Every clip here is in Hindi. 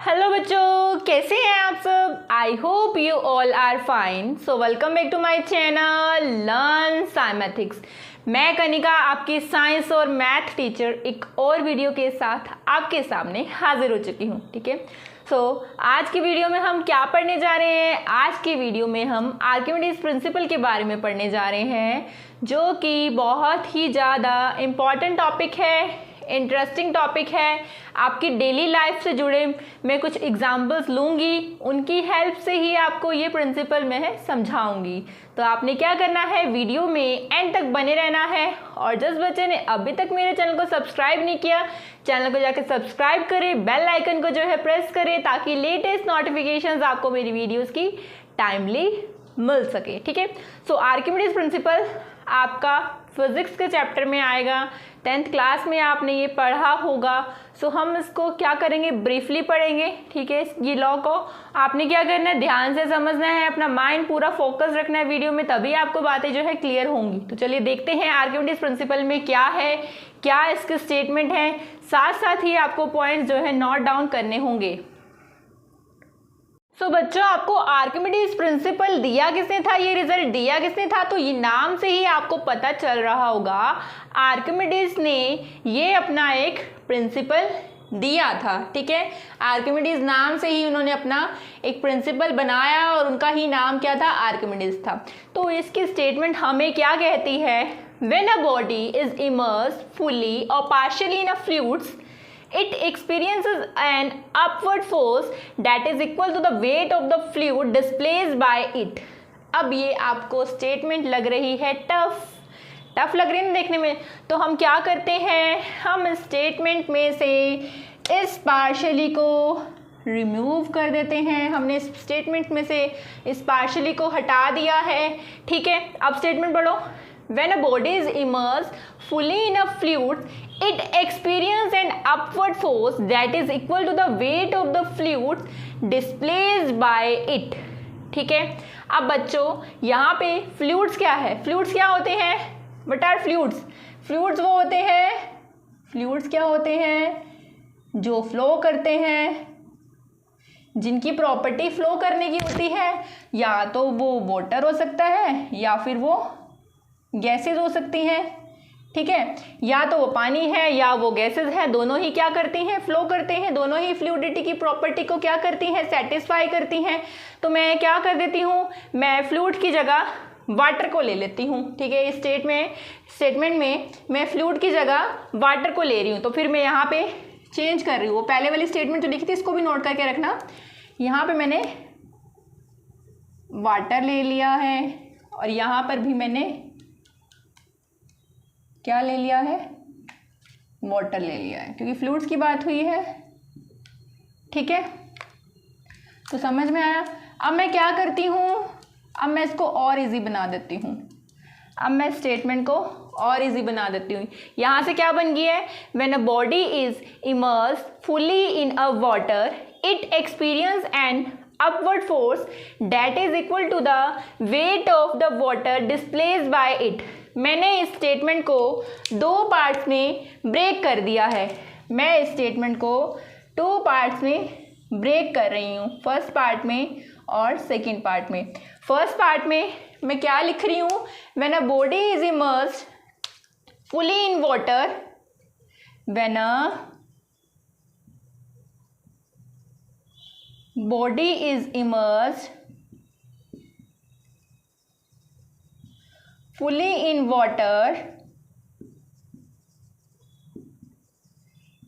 हेलो बच्चों, कैसे हैं आप सब। I hope you all are fine. So welcome back to my channel learn cymatics. मैं कनिका, आपकी साइंस और मैथ टीचर, एक और वीडियो के साथ आपके सामने हाजिर हो चुकी हूँ। ठीक है, आज की वीडियो में हम क्या पढ़ने जा रहे हैं। आज की वीडियो में हम आर्किमिडीज प्रिंसिपल के बारे में पढ़ने जा रहे हैं, जो कि बहुत ही ज़्यादा इम्पॉर्टेंट टॉपिक है, इंटरेस्टिंग टॉपिक है। आपकी डेली लाइफ से जुड़े मैं कुछ एग्जाम्पल्स लूँगी, उनकी हेल्प से ही आपको ये प्रिंसिपल मैं समझाऊंगी। तो आपने क्या करना है, वीडियो में एंड तक बने रहना है। और जिस बच्चे ने अभी तक मेरे चैनल को सब्सक्राइब नहीं किया, चैनल को जाकर सब्सक्राइब करें, बेल आइकन को जो है प्रेस करें, ताकि लेटेस्ट नोटिफिकेशंस आपको मेरी वीडियोज़ की टाइमली मिल सके। ठीक है, आर्किमिडीज प्रिंसिपल आपका फिजिक्स के चैप्टर में आएगा। 10th क्लास में आपने ये पढ़ा होगा। हम इसको क्या करेंगे, ब्रीफली पढ़ेंगे। ठीक है, ये लॉ को आपने क्या करना है, ध्यान से समझना है, अपना माइंड पूरा फोकस रखना है वीडियो में, तभी आपको बातें जो है क्लियर होंगी। तो चलिए देखते हैं आर्किमिडीज प्रिंसिपल में क्या है, क्या इसके स्टेटमेंट है। साथ साथ ही आपको पॉइंट्स जो है नोट डाउन करने होंगे। बच्चों, आपको आर्किमिडीज प्रिंसिपल दिया किसने था, ये रिजल्ट दिया किसने था, तो ये नाम से ही आपको पता चल रहा होगा। आर्किमिडीज ने ये अपना एक प्रिंसिपल दिया था। ठीक है, आर्किमिडीज नाम से ही उन्होंने अपना एक प्रिंसिपल बनाया और उनका ही नाम क्या था, आर्किमिडीज था। तो इसकी स्टेटमेंट हमें क्या कहती है, when a body is immersed fully और partially in a fluids, it experiences an upward force that is equal to the weight of the fluid displaced by it। अब ये आपको स्टेटमेंट लग रही है टफ लग रही है ना देखने में, तो हम क्या करते हैं, हम स्टेटमेंट में से इस पार्शियली को रिमूव कर देते हैं। हमने इस स्टेटमेंट में से इस पार्शियली को हटा दिया है। ठीक है, अब स्टेटमेंट पढ़ो। When a body is immersed fully in a fluid, it experiences an upward force that is equal to the weight of the fluid displaced by it। ठीक है, अब बच्चों यहाँ पे फ्लूइड्स क्या है, फ्लूइड्स क्या होते हैं, व्हाट आर फ्लूइड्स। फ्लूइड्स वो होते हैं, फ्लूइड्स क्या होते हैं, जो फ्लो करते हैं, जिनकी प्रॉपर्टी फ्लो करने की होती है। या तो वो वाटर हो सकता है, या फिर वो गैसेज हो सकती हैं। ठीक है, या तो वो पानी है या वो गैसेज है, दोनों ही क्या करती हैं, फ्लो करते हैं, दोनों ही फ्लूइडिटी की प्रॉपर्टी को क्या करती हैं, सेटिस्फाई करती हैं। तो मैं क्या कर देती हूँ, मैं फ्लूइड की जगह वाटर को ले लेती हूँ। ठीक है, इस स्टेटमेंट में मैं फ्लूइड की जगह वाटर को ले रही हूँ। तो फिर मैं यहाँ पे चेंज कर रही हूँ, वो पहले वाली स्टेटमेंट जो लिखी थी इसको भी नोट करके रखना। यहाँ पे मैंने वाटर ले लिया है और यहाँ पर भी मैंने क्या ले लिया है, वाटर ले लिया है, क्योंकि फ्लूइड्स की बात हुई है। ठीक है, तो समझ में आया। अब मैं क्या करती हूँ, अब मैं इसको और इजी बना देती हूँ। अब मैं स्टेटमेंट को और इजी बना देती हूँ। यहाँ से क्या बन गई है, when a body is immersed fully in a water, it experience an upward force that is equal to the weight of the water displaced by it। मैंने इस स्टेटमेंट को दो पार्ट्स में ब्रेक कर दिया है। मैं इस स्टेटमेंट को 2 पार्ट्स में ब्रेक कर रही हूँ, फर्स्ट पार्ट में और सेकंड पार्ट में। फर्स्ट पार्ट में मैं क्या लिख रही हूँ, when a body is immersed fully in water, when a body is immersed fully in water,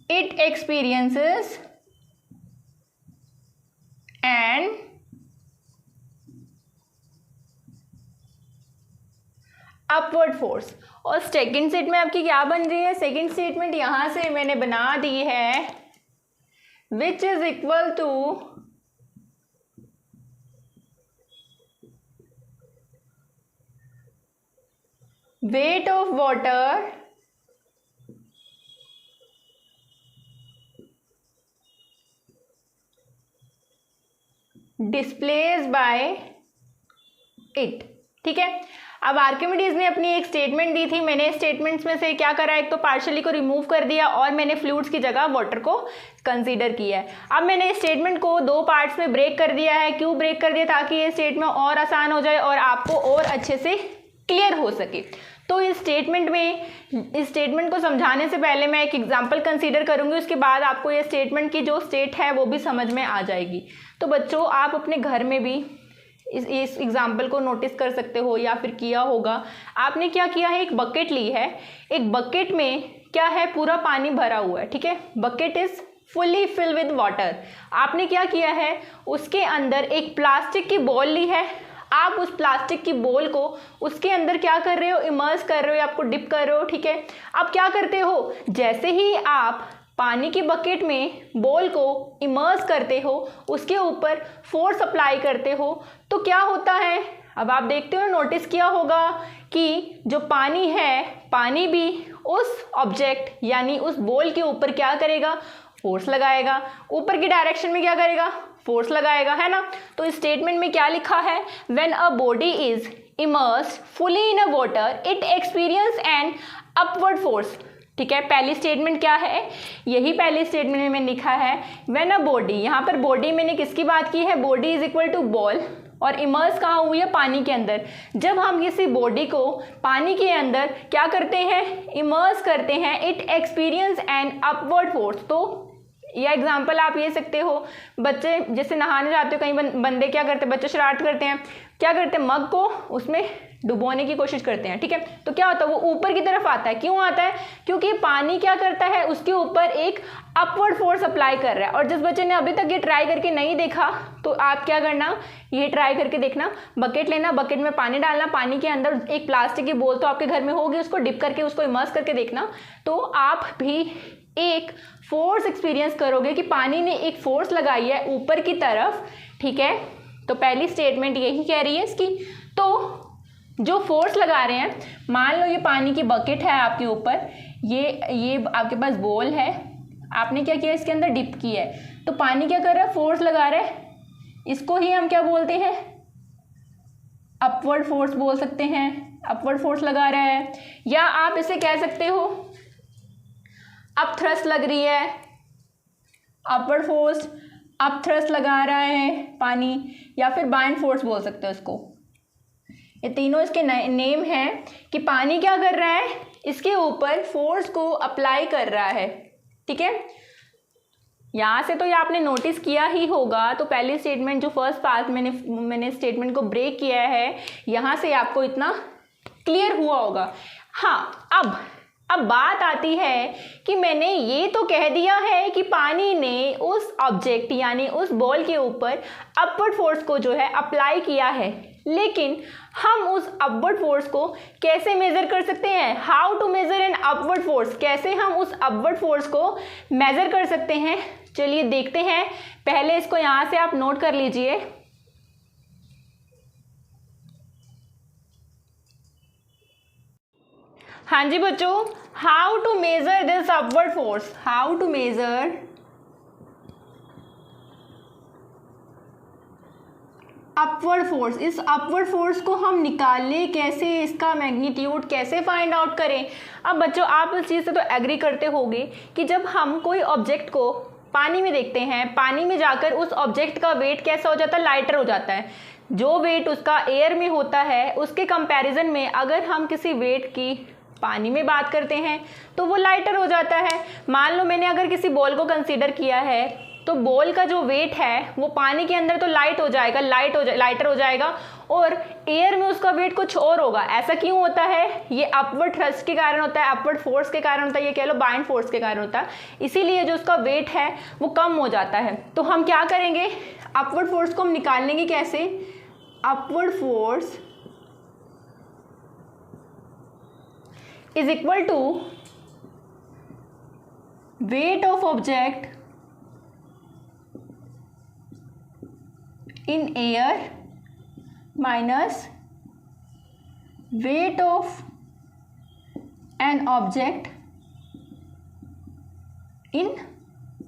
it experiences an upward force। और सेकेंड स्टेटमेंट आपकी क्या बन रही है, सेकेंड स्टेटमेंट यहाँ से मैंने बना दी है, which is equal to weight of water displaced by it। ठीक है, अब आर्किमिडीज ने अपनी एक स्टेटमेंट दी थी, मैंने स्टेटमेंट्स में से क्या करा, एक तो पार्शियली को रिमूव कर दिया और मैंने फ्लूइड्स की जगह वाटर को कंसीडर किया है। अब मैंने स्टेटमेंट को दो पार्ट्स में ब्रेक कर दिया है। क्यों ब्रेक कर दिया? ताकि ये स्टेटमेंट और आसान हो जाए और आपको और अच्छे से क्लियर हो सके। तो इस स्टेटमेंट को समझाने से पहले मैं एक एग्जांपल कंसीडर करूंगी, उसके बाद आपको ये स्टेटमेंट की जो स्टेट है वो भी समझ में आ जाएगी। तो बच्चों आप अपने घर में भी इस एग्जाम्पल को नोटिस कर सकते हो या फिर किया होगा। आपने क्या किया है, एक बकेट ली है, एक बकेट में क्या है, पूरा पानी भरा हुआ है, ठीक है, bucket is fully fill with water. आपने क्या किया है, उसके अंदर एक प्लास्टिक की बॉल ली है। आप उस प्लास्टिक की बॉल को उसके अंदर क्या कर रहे हो, इमर्स कर रहे हो, आपको डिप कर रहे हो, ठीक है। अब क्या करते हो, जैसे ही आप पानी की बकेट में बॉल को इमर्स करते हो, उसके ऊपर फोर्स अप्लाई करते हो, तो क्या होता है, अब आप देखते हो, नोटिस किया होगा कि जो पानी है, पानी भी उस ऑब्जेक्ट यानी उस बॉल के ऊपर क्या करेगा, फोर्स लगाएगा, ऊपर की डायरेक्शन में क्या करेगा, फोर्स लगाएगा, है ना। तो इस स्टेटमेंट में क्या लिखा है, when a body is immersed fully in a water it experience N upward force, ठीक है। पहली स्टेटमेंट क्या है, यही पहली स्टेटमेंट में मैंने लिखा है व्हेन अ बॉडी, यहाँ पर बॉडी मैंने किसकी बात की है, body is equal to ball और इमर्स कहाँ हुई है, पानी के अंदर। जब हम किसी बॉडी को पानी के अंदर क्या करते हैं, इमर्स करते हैं, it experience N upward force. तो यह एग्जाम्पल आप ये सकते हो, बच्चे जैसे नहाने जाते हो, कई बंदे क्या करते हैं, बच्चे शरारत करते हैं, क्या करते हैं, मग को उसमें डुबोने की कोशिश करते हैं, ठीक है। तो क्या होता है, वो ऊपर की तरफ आता है। क्यों आता है, क्योंकि पानी क्या करता है, उसके ऊपर एक अपवर्ड फोर्स अप्लाई कर रहा है। और जिस बच्चे ने अभी तक ये ट्राई करके नहीं देखा, तो आप क्या करना, ये ट्राई करके देखना, बकेट लेना, बकेट में पानी डालना, पानी के अंदर एक प्लास्टिक की बोल तो आपके घर में होगी, उसको डिप करके उसको इमर्स करके देखना, तो आप भी एक फोर्स एक्सपीरियंस करोगे कि पानी ने एक फोर्स लगाई है ऊपर की तरफ, ठीक है। तो पहली स्टेटमेंट यही कह रही है इसकी। तो जो फोर्स लगा रहे हैं, मान लो ये पानी की बकेट है आपके ऊपर, ये आपके पास बॉल है, आपने क्या किया, इसके अंदर डिप की है, तो पानी क्या कर रहा है, फोर्स लगा रहा है, इसको ही हम क्या बोलते हैं, अपवर्ड फोर्स बोल सकते हैं, अपवर्ड फोर्स लगा रहा है। या आप इसे कह सकते हो अप थ्रस्ट लग रही है, अपवर्ड फोर्स, अप थ्रस्ट लगा रहा है पानी, या फिर बाइंड फोर्स बोल सकते हो इसको। ये तीनों इसके नेम हैं कि पानी क्या कर रहा है, इसके ऊपर फोर्स को अप्लाई कर रहा है, ठीक है। यहाँ से तो ये आपने नोटिस किया ही होगा। तो पहली स्टेटमेंट जो फर्स्ट पार्ट मैंने स्टेटमेंट को ब्रेक किया है, यहाँ से आपको इतना क्लियर हुआ होगा। हाँ, अब बात आती है कि मैंने ये तो कह दिया है कि पानी ने उस ऑब्जेक्ट यानी उस बॉल के ऊपर अपवर्ड फोर्स को जो है अप्लाई किया है, लेकिन हम उस अपवर्ड फोर्स को कैसे मेजर कर सकते हैं, how to measure an upward force, कैसे हम उस अपवर्ड फोर्स को मेजर कर सकते हैं, चलिए देखते हैं। पहले इसको यहाँ से आप नोट कर लीजिए। हाँ जी बच्चों, how to measure this upward force, how to measure upward force, इस अपवर्ड फोर्स को हम निकालें कैसे, इसका मैग्नीट्यूड कैसे फाइंड आउट करें। अब बच्चों आप इस चीज़ से तो एग्री करते होंगे कि जब हम कोई ऑब्जेक्ट को पानी में देखते हैं, पानी में जाकर उस ऑब्जेक्ट का वेट कैसा हो जाता है, लाइटर हो जाता है। जो वेट उसका एयर में होता है उसके कंपैरिजन में अगर हम किसी वेट की पानी में बात करते हैं तो वो लाइटर हो जाता है। मान लो मैंने अगर किसी बॉल को कंसीडर किया है तो बॉल का जो वेट है वो पानी के अंदर तो लाइटर हो जाएगा और एयर में उसका वेट कुछ और होगा। ऐसा क्यों होता है, ये अपवर्ड थ्रस्ट के कारण होता है, अपवर्ड फोर्स के कारण होता है, ये कह लो बाइंड फोर्स के कारण होता है। इसीलिए जो उसका वेट है वो कम हो जाता है। तो हम क्या करेंगे, अपवर्ड फोर्स को हम निकाल लेंगे कैसे, upward force is equal to weight of object in air minus weight of an object in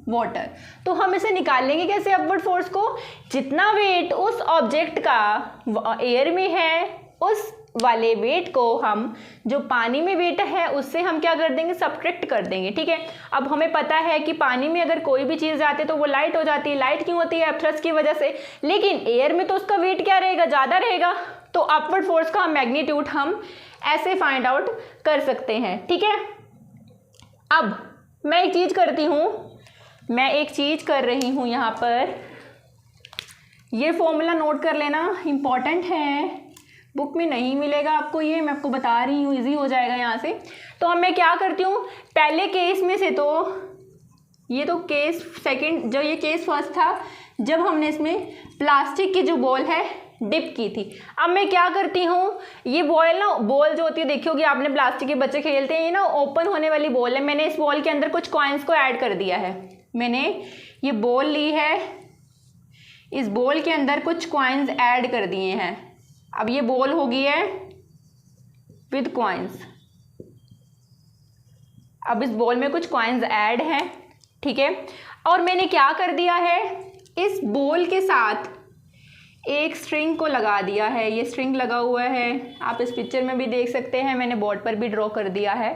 water. तो हम इसे निकाल लेंगे कैसे अपवर्ड फोर्स को, जितना वेट उस ऑब्जेक्ट का एयर में है उस वाले वेट को हम जो पानी में वेट है उससे हम क्या कर देंगे, सब्ट्रैक्ट कर देंगे। ठीक है, अब हमें पता है कि पानी में अगर कोई भी चीज़ जाती है तो वो लाइट हो जाती है। लाइट क्यों होती है, थ्रस्ट की वजह से। लेकिन एयर में तो उसका वेट क्या रहेगा, ज़्यादा रहेगा। तो अपवर्ड फोर्स का मैग्नीट्यूड हम ऐसे फाइंड आउट कर सकते हैं। ठीक है, अब मैं एक चीज़ करती हूँ, मैं एक चीज़ कर रही हूँ यहाँ पर, ये फॉर्मूला नोट कर लेना, इम्पॉर्टेंट है, बुक में नहीं मिलेगा आपको, ये मैं आपको बता रही हूँ, इजी हो जाएगा यहाँ से। तो अब मैं क्या करती हूँ, पहले केस में से तो ये तो केस सेकंड, जो ये केस फर्स्ट था जब हमने इसमें प्लास्टिक की जो बॉल है डिप की थी। अब मैं क्या करती हूँ, ये बॉल जो होती है, देखी होगी आपने, प्लास्टिक के बच्चे खेलते हैं, ये ना ओपन होने वाली बॉल है। मैंने इस बॉल के अंदर कुछ कॉइन्स को ऐड कर दिया है। मैंने ये बॉल ली है, इस बॉल के अंदर कुछ कॉइन्स ऐड कर दिए हैं। अब ये बॉल हो गई है विद कॉइन्स। अब इस बॉल में कुछ कॉइन्स ऐड हैं। ठीक है, और मैंने क्या कर दिया है, इस बॉल के साथ एक स्ट्रिंग को लगा दिया है। ये स्ट्रिंग लगा हुआ है, आप इस पिक्चर में भी देख सकते हैं, मैंने बोर्ड पर भी ड्रॉ कर दिया है।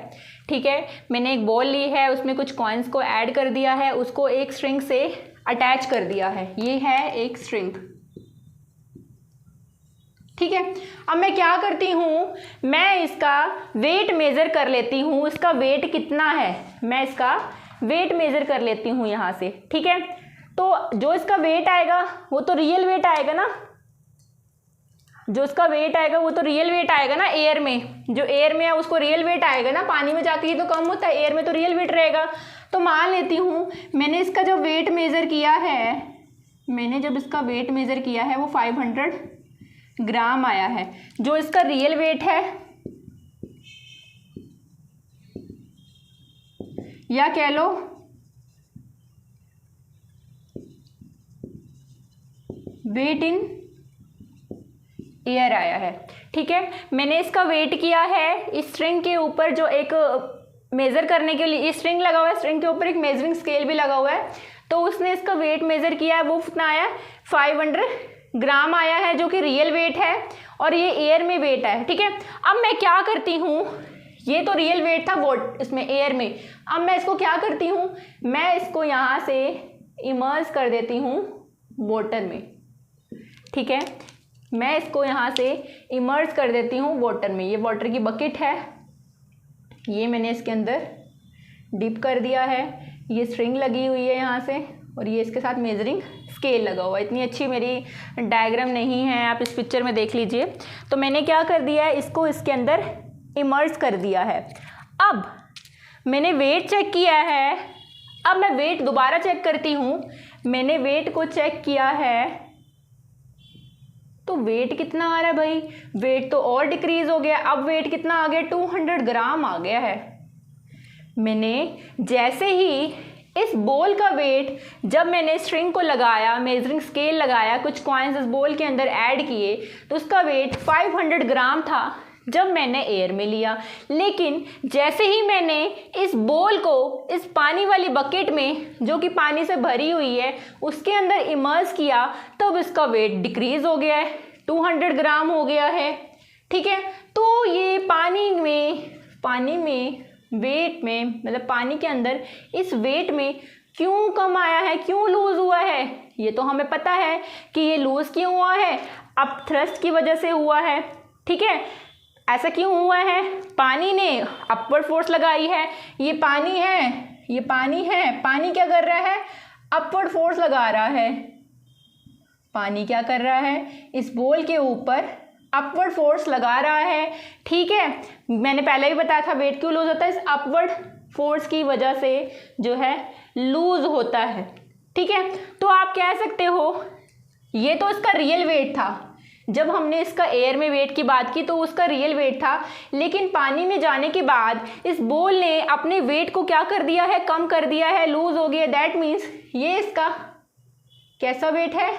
ठीक है, मैंने एक बॉल ली है, उसमें कुछ कॉइन्स को ऐड कर दिया है, उसको एक स्ट्रिंग से अटैच कर दिया है। ये है एक स्ट्रिंग। ठीक है, अब मैं क्या करती हूँ, मैं इसका वेट मेज़र कर लेती हूँ, इसका वेट कितना है, मैं इसका वेट मेज़र कर लेती हूँ यहाँ से। ठीक है, तो जो इसका वेट आएगा वो तो रियल वेट आएगा ना, जो इसका वेट आएगा वो तो रियल वेट आएगा ना एयर में, जो एयर में है उसको रियल वेट आएगा ना, पानी में जाके ही तो कम होता है, एयर में तो रियल वेट रहेगा। तो मान लेती हूँ मैंने इसका जो वेट मेज़र किया है, मैंने जब इसका वेट मेज़र किया है वो 500 ग्राम आया है, जो इसका रियल वेट है, या कह लो वेट इन एयर आया है। ठीक है, मैंने इसका वेट किया है, इस स्ट्रिंग के ऊपर जो एक मेज़र करने के लिए स्ट्रिंग लगा हुआ है, स्ट्रिंग के ऊपर एक मेजरिंग स्केल भी लगा हुआ है, तो उसने इसका वेट मेज़र किया है, वो कितना आया, 500 ग्राम आया है, जो कि रियल वेट है, और ये एयर में वेट है। ठीक है, अब मैं क्या करती हूँ, ये तो रियल वेट था वोट इसमें एयर में, अब मैं इसको क्या करती हूँ, मैं इसको यहाँ से इमर्ज कर देती हूँ वाटर में। ठीक है, मैं इसको यहाँ से इमर्ज कर देती हूँ वाटर में। ये वाटर की बकेट है, ये मैंने इसके अंदर डिप कर दिया है, ये स्ट्रिंग लगी हुई है यहाँ से, और ये इसके साथ मेजरिंग स्केल लगा हुआ है। इतनी अच्छी मेरी डायग्राम नहीं है, आप इस पिक्चर में देख लीजिए। तो मैंने क्या कर दिया है, इसको इसके अंदर इमर्ज कर दिया है। अब मैंने वेट चेक किया है, अब मैं वेट दोबारा चेक करती हूँ। मैंने वेट को चेक किया है तो वेट कितना आ रहा है भाई, वेट तो और डिक्रीज हो गया। अब वेट कितना आ गया, 200 ग्राम आ गया है। मैंने जैसे ही इस बॉल का वेट, जब मैंने स्ट्रिंग को लगाया, मेजरिंग स्केल लगाया, कुछ कॉइन्स इस बॉल के अंदर ऐड किए, तो उसका वेट 500 ग्राम था जब मैंने एयर में लिया। लेकिन जैसे ही मैंने इस बॉल को इस पानी वाली बकेट में, जो कि पानी से भरी हुई है, उसके अंदर इमर्ज किया, तब इसका वेट डिक्रीज हो गया है, 200 ग्राम हो गया है। ठीक है, तो ये पानी में वेट में, मतलब पानी के अंदर इस वेट में क्यों कम आया है, क्यों लूज हुआ है, ये तो हमें पता है कि ये लूज क्यों हुआ है, अब थ्रस्ट की वजह से हुआ है। ठीक है, ऐसा क्यों हुआ है, पानी ने अपवर्ड फोर्स लगाई है, ये पानी है, पानी क्या कर रहा है, अपवर्ड फोर्स लगा रहा है। पानी क्या कर रहा है, इस बॉल के ऊपर अपवर्ड फोर्स लगा रहा है। ठीक है, मैंने पहले भी बताया था वेट क्यों लूज होता है, इस अपवर्ड फोर्स की वजह से जो है लूज होता है। ठीक है, तो आप कह सकते हो ये तो इसका रियल वेट था, जब हमने इसका एयर में वेट की बात की तो उसका रियल वेट था, लेकिन पानी में जाने के बाद इस बॉल ने अपने वेट को क्या कर दिया है, कम कर दिया है, लूज हो गया। दैट मीन्स ये इसका कैसा वेट है,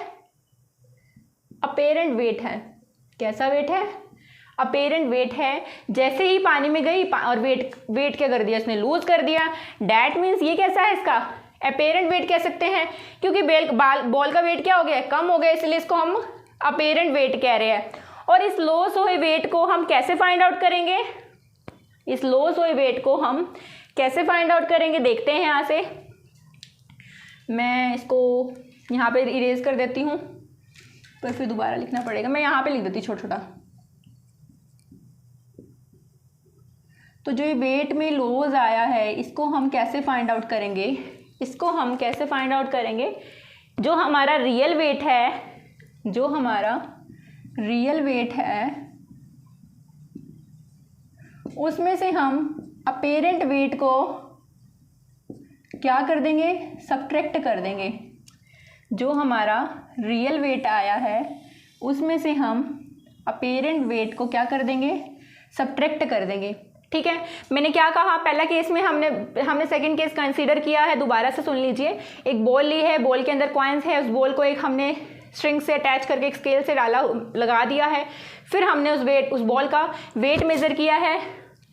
अपेरेंट वेट है। कैसा वेट है, अपेरेंट वेट है। जैसे ही पानी में गई और वेट क्या कर दिया, इसने लूज कर दिया। दैट मीन्स ये कैसा है, इसका अपेरेंट वेट कह सकते हैं, क्योंकि बॉल का वेट क्या हो गया, कम हो गया, इसलिए इसको हम अपेरेंट वेट कह रहे हैं। और इस लॉस हुए वेट को हम कैसे फाइंड आउट करेंगे, इस लॉस हुए वेट को हम कैसे फाइंड आउट करेंगे, देखते हैं। यहाँ से मैं इसको यहाँ पे इरेज कर देती हूँ, पर फिर दोबारा लिखना पड़ेगा। मैं यहाँ पे लिख देती छोटा छोटा। तो जो ये वेट में लॉस आया है इसको हम कैसे फाइंड आउट करेंगे, इसको हम कैसे फाइंड आउट करेंगे, जो हमारा रियल वेट है, जो हमारा रियल वेट है उसमें से हम अपेरेंट वेट को क्या कर देंगे, सब्ट्रैक्ट कर देंगे। जो हमारा रियल वेट आया है उसमें से हम अपेरेंट वेट को क्या कर देंगे, सब्ट्रैक्ट कर देंगे। ठीक है, मैंने क्या कहा, पहला केस में हमने सेकंड केस कंसीडर किया है, दोबारा से सुन लीजिए। एक बॉल ली है, बॉल के अंदर कॉइन्स है, उस बॉल को एक हमने स्ट्रिंग से अटैच करके एक स्केल से लगा दिया है। फिर हमने उस बॉल का वेट मेज़र किया है,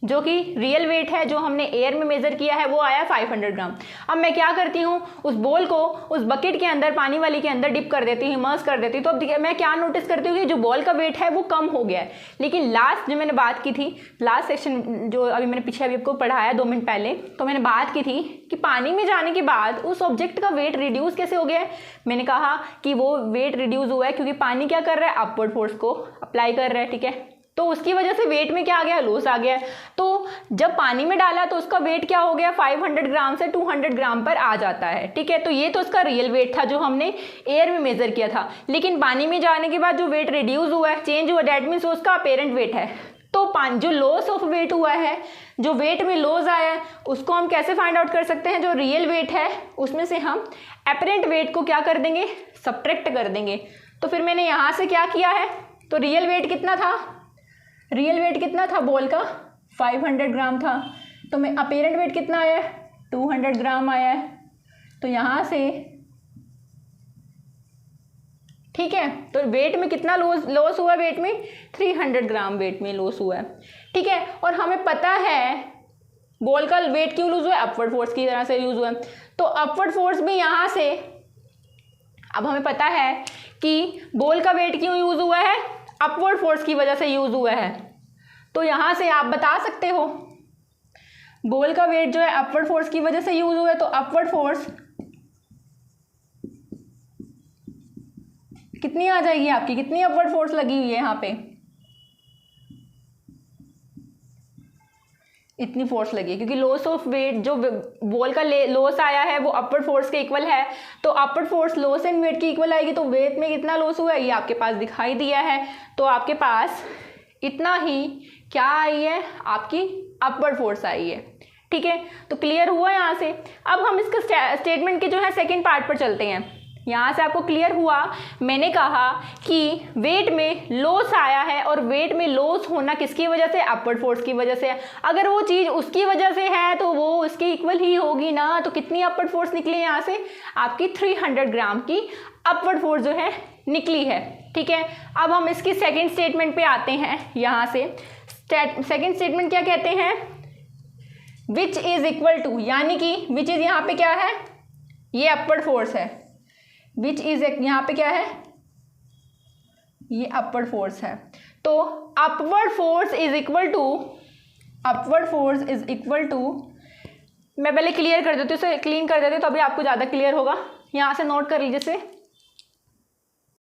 जो कि रियल वेट है, जो हमने एयर में मेज़र किया है, वो आया 500 ग्राम। अब मैं क्या करती हूँ, उस बॉल को उस बकेट के अंदर, पानी वाली के अंदर डिप कर देती हूँ, इमर्स कर देती हूँ। तो अब मैं क्या नोटिस करती हूँ कि जो बॉल का वेट है वो कम हो गया है। लेकिन लास्ट जो मैंने बात की थी, लास्ट सेक्शन जो अभी मैंने पीछे अभी आपको पढ़ाया 2 मिनट पहले, तो मैंने बात की थी कि पानी में जाने के बाद उस ऑब्जेक्ट का वेट रिड्यूस कैसे हो गया है। मैंने कहा कि वो वेट रिड्यूस हुआ है क्योंकि पानी क्या कर रहा है, अपवर्ड फोर्स को अप्लाई कर रहा है। ठीक है, तो उसकी वजह से वेट में क्या आ गया, लॉस आ गया। तो जब पानी में डाला तो उसका वेट क्या हो गया, 500 ग्राम से 200 ग्राम पर आ जाता है। ठीक है, तो ये तो उसका रियल वेट था जो हमने एयर में मेज़र किया था। लेकिन पानी में जाने के बाद जो वेट रिड्यूस हुआ है, चेंज हुआ, दैट मीन्स उसका अपेरेंट वेट है। तो जो लॉस ऑफ वेट हुआ है, जो वेट में लॉस आया है, उसको हम कैसे फाइंड आउट कर सकते हैं, जो रियल वेट है उसमें से हम अपेरेंट वेट को क्या कर देंगे, सब्ट्रैक्ट कर देंगे। तो फिर मैंने यहाँ से क्या किया है, तो रियल वेट कितना था, रियल वेट कितना था बॉल का, 500 ग्राम था। तो मैं अपेरेंट वेट कितना आया है, 200 ग्राम आया है। तो यहाँ से ठीक है, तो वेट में कितना लॉस हुआ, वेट में 300 ग्राम वेट में लॉस हुआ है। ठीक है, और हमें पता है बॉल का वेट क्यों लूज हुआ है, अपवर्ड फोर्स की तरह से यूज हुआ है। तो अपवर्ड फोर्स भी यहाँ से, अब हमें पता है कि बॉल का वेट क्यों यूज हुआ है, अपवर्ड फोर्स की वजह से यूज हुआ है। तो यहाँ से आप बता सकते हो बॉल का वेट जो है अपवर्ड फोर्स की वजह से यूज हुआ है। तो अपवर्ड फोर्स कितनी आ जाएगी आपकी, कितनी अपवर्ड फोर्स लगी हुई है यहाँ पे, इतनी फोर्स लगी है, क्योंकि लॉस ऑफ वेट, जो बॉल का लॉस आया है वो अपवर्ड फोर्स के इक्वल है। तो upward force loss in weight की इक्वल आएगी। तो वेट में कितना लॉस हुआ है ये आपके पास दिखाई दिया है। तो आपके पास इतना ही क्या आई है, आपकी अपवर्ड फोर्स आई है। ठीक है, तो क्लियर हुआ यहाँ से। अब हम इसका स्टेटमेंट के जो है सेकेंड पार्ट पर चलते हैं। यहाँ से आपको क्लियर हुआ, मैंने कहा कि वेट में लॉस आया है, और वेट में लॉस होना किसकी वजह से, अपवर्ड फोर्स की वजह से। अगर वो चीज़ उसकी वजह से है तो वो उसके इक्वल ही होगी ना। तो कितनी अपवर्ड फोर्स निकली यहाँ से, आपकी 300 ग्राम की अपवर्ड फोर्स जो है निकली है। ठीक है, अब हम इसकी सेकेंड स्टेटमेंट पे आते हैं। यहाँ से सेकेंड स्टेटमेंट क्या कहते हैं, विच इज इक्वल टू, यानी कि विच इज यहाँ पे क्या है, ये अपवर्ड फोर्स है। विच इज यहाँ पे क्या है, ये अपवर्ड फोर्स है। तो upward force is equal to, upward force is equal to, मैं पहले क्लियर कर देती हूँ, इसे क्लीन कर देती हूँ तो अभी आपको ज़्यादा क्लियर होगा। यहाँ से नोट कर लीजिए इसे।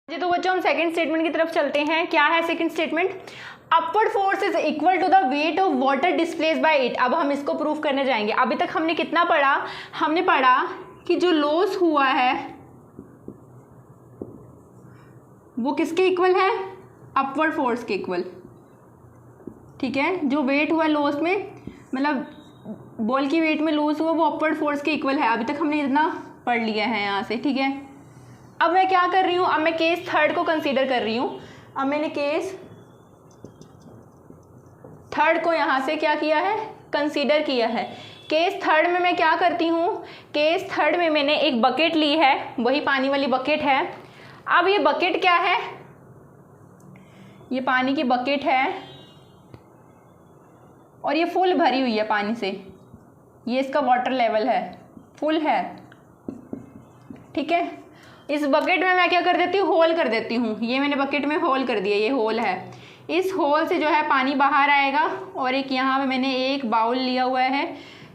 तो बच्चों हम सेकंड स्टेटमेंट की तरफ चलते हैं। क्या है second statement, upward force is equal to the weight of water displaced by it. अब हम इसको प्रूव करने जाएंगे। अभी तक हमने कितना पढ़ा, हमने पढ़ा कि जो लॉस हुआ है वो किसके इक्वल है, अपवर्ड फोर्स के इक्वल। ठीक है, जो वेट हुआ लॉस में, मतलब बॉल की वेट में लॉस हुआ, वो अपवर्ड फोर्स के इक्वल है। अभी तक हमने इतना पढ़ लिया है यहाँ से। ठीक है, अब मैं क्या कर रही हूँ, अब मैं केस थर्ड को कंसीडर कर रही हूँ। अब मैंने केस थर्ड को यहाँ से क्या किया है, कंसीडर किया है। केस थर्ड में मैं क्या करती हूँ, केस थर्ड में मैंने एक बकेट ली है, वही पानी वाली बकेट है। अब ये बकेट क्या है, ये पानी की बकेट है और ये फुल भरी हुई है पानी से। ये इसका वाटर लेवल है, फुल है। ठीक है, इस बकेट में मैं क्या कर देती हूँ, होल कर देती हूँ। ये मैंने बकेट में होल कर दिया, ये होल है। इस होल से जो है पानी बाहर आएगा और एक यहाँ पे मैंने एक बाउल लिया हुआ है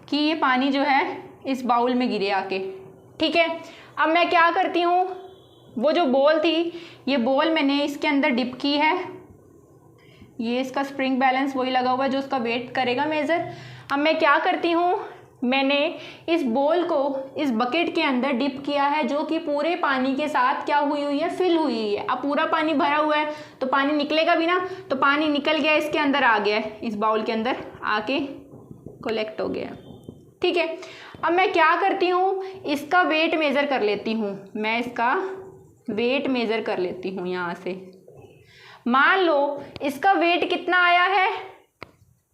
कि ये पानी जो है इस बाउल में गिरे आके, ठीक है। अब मैं क्या करती हूँ, वो जो बॉल थी, ये बॉल मैंने इसके अंदर डिप की है। ये इसका स्प्रिंग बैलेंस वही लगा हुआ है जो उसका वेट करेगा मेज़र। अब मैं क्या करती हूँ, मैंने इस बॉल को इस बकेट के अंदर डिप किया है जो कि पूरे पानी के साथ क्या हुई हुई है, फिल हुई हुई है। अब पूरा पानी भरा हुआ है तो पानी निकलेगा भी ना, तो पानी निकल गया, इसके अंदर आ गया है, इस बाउल के अंदर आके कलेक्ट हो गया, ठीक है। अब मैं क्या करती हूँ, इसका वेट मेज़र कर लेती हूँ। मैं इसका वेट मेज़र कर लेती हूँ यहाँ से। मान लो इसका वेट कितना आया है,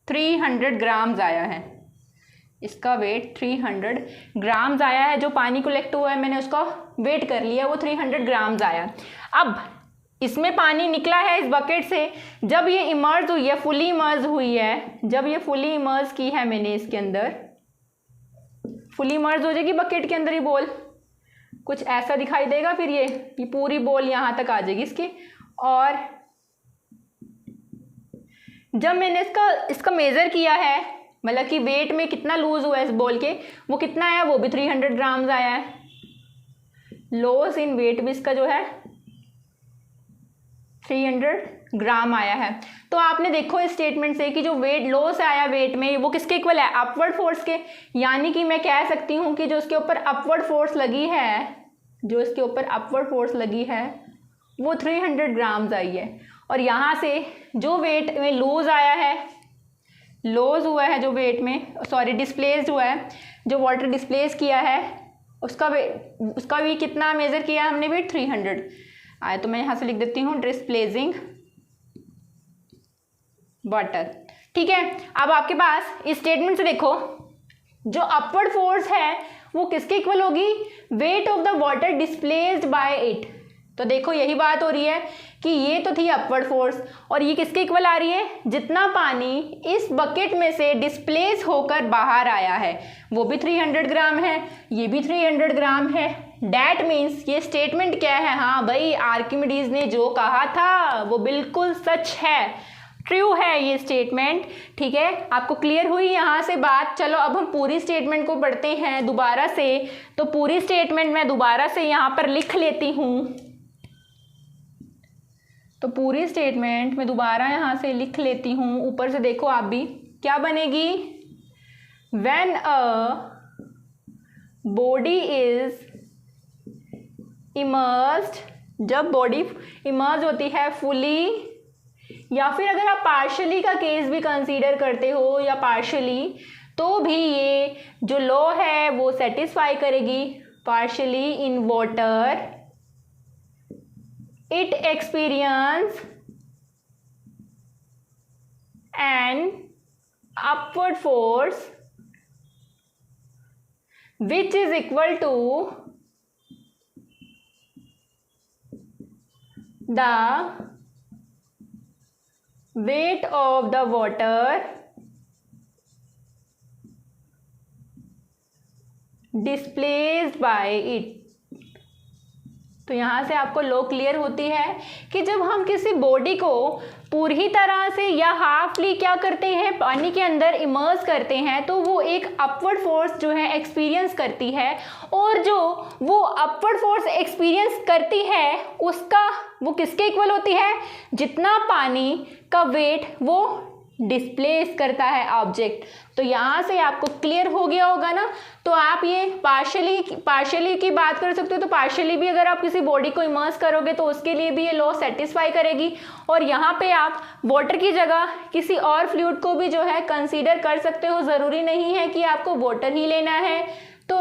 300 ग्राम्स आया है। इसका वेट 300 ग्राम्स आया है। जो पानी कलेक्ट हुआ है मैंने उसका वेट कर लिया, वो 300 ग्राम्स आया। अब इसमें पानी निकला है इस बकेट से, जब ये इमर्ज हुई है, फुली इमर्ज हुई है, जब ये फुली इमर्ज की है मैंने इसके अंदर, फुली इमर्ज हो जाएगी बकेट के अंदर। ये बॉल कुछ ऐसा दिखाई देगा, फिर ये पूरी बॉल यहाँ तक आ जाएगी इसकी। और जब मैंने इसका मेज़र किया है, मतलब कि वेट में कितना लूज हुआ है इस बॉल के, वो कितना आया, वो भी 300 ग्राम्स आया है। लॉस इन वेट भी इसका जो है 300 ग्राम आया है। तो आपने देखो इस स्टेटमेंट से कि जो वेट लॉस आया वेट में, वो किसके इक्वल है, अपवर्ड फोर्स के। यानी कि मैं कह सकती हूँ कि जो इसके ऊपर अपवर्ड फोर्स लगी है, जो इसके ऊपर अपवर्ड फोर्स लगी है वो 300 ग्राम्स आई है। और यहाँ से जो वेट में लूज आया है, लॉस हुआ है जो वेट में, सॉरी डिस्प्लेस्ड हुआ है, जो वाटर डिस्प्लेस किया है, उसका भी कितना मेज़र किया हमने, वेट 300 आया। तो मैं यहाँ से लिख देती हूँ डिस्प्लेसिंग वाटर, ठीक है। अब आपके पास इस स्टेटमेंट से देखो, जो अपवर्ड फोर्स है वो किसके इक्वल होगी, weight of the water displaced by it. तो देखो यही बात हो रही है कि ये तो थी अपवर्ड फोर्स और ये किसके इक्वल आ रही है, जितना पानी इस बकेट में से डिस्प्लेस होकर बाहर आया है वो भी 300 ग्राम है, ये भी 300 ग्राम है। डैट मीन्स ये स्टेटमेंट क्या है, हाँ भाई आर्किमिडीज ने जो कहा था वो बिल्कुल सच है, ट्रू है ये स्टेटमेंट, ठीक है। आपको क्लियर हुई यहाँ से बात। चलो अब हम पूरी स्टेटमेंट को पढ़ते हैं दोबारा से। तो पूरी स्टेटमेंट मैं दोबारा से यहाँ पर लिख लेती हूँ। तो पूरी स्टेटमेंट मैं दोबारा यहाँ से लिख लेती हूँ, ऊपर से देखो आप भी क्या बनेगी, when a body is immersed, जब बॉडी इमर्ज होती है फुली, या फिर अगर आप पार्शली का केस भी कंसीडर करते हो या पार्शली, तो भी ये जो लॉ है वो सेटिस्फाई करेगी। Partially in water it experience an upward force which is equal to the weight of the water displaced by it। तो यहाँ से आपको लॉ क्लियर होती है कि जब हम किसी बॉडी को पूरी तरह से या हाफली क्या करते हैं, पानी के अंदर इमर्स करते हैं, तो वो एक अपवर्ड फोर्स जो है एक्सपीरियंस करती है। और जो वो अपवर्ड फोर्स एक्सपीरियंस करती है उसका वो किसके इक्वल होती है, जितना पानी का वेट वो डिस्प्लेस करता है ऑब्जेक्ट। तो यहाँ से आपको क्लियर हो गया होगा ना। तो आप ये पार्शली की बात कर सकते हो, तो पार्शली भी अगर आप किसी बॉडी को इमर्स करोगे तो उसके लिए भी ये लॉ सेटिस्फाई करेगी। और यहाँ पे आप वाटर की जगह किसी और फ्लूइड को भी जो है कंसीडर कर सकते हो, ज़रूरी नहीं है कि आपको वाटर ही लेना है। तो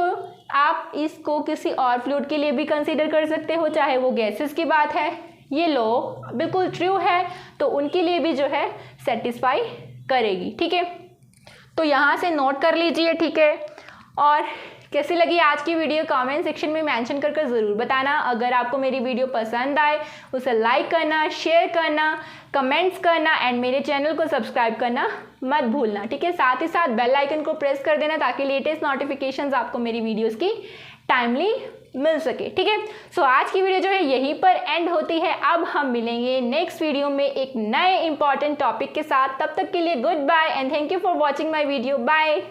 आप इसको किसी और फ्लूइड के लिए भी कंसीडर कर सकते हो, चाहे वो गैसेस की बात है। ये लॉ बिल्कुल ट्रू है, तो उनके लिए भी जो है सेटिस्फाई करेगी, ठीक है। तो यहाँ से नोट कर लीजिए, ठीक है। और कैसी लगी आज की वीडियो कमेंट सेक्शन में मेंशन कर ज़रूर बताना। अगर आपको मेरी वीडियो पसंद आए उसे लाइक करना, शेयर करना, कमेंट्स करना एंड मेरे चैनल को सब्सक्राइब करना मत भूलना, ठीक है। साथ ही साथ बेल आइकन को प्रेस कर देना ताकि लेटेस्ट नोटिफिकेशंस आपको मेरी वीडियोस की टाइमली मिल सके। ठीक है, सो आज की वीडियो जो है यहीं पर एंड होती है। अब हम मिलेंगे नेक्स्ट वीडियो में एक नए इंपॉर्टेंट टॉपिक के साथ। तब तक के लिए goodbye and thank you for watching my video. Bye.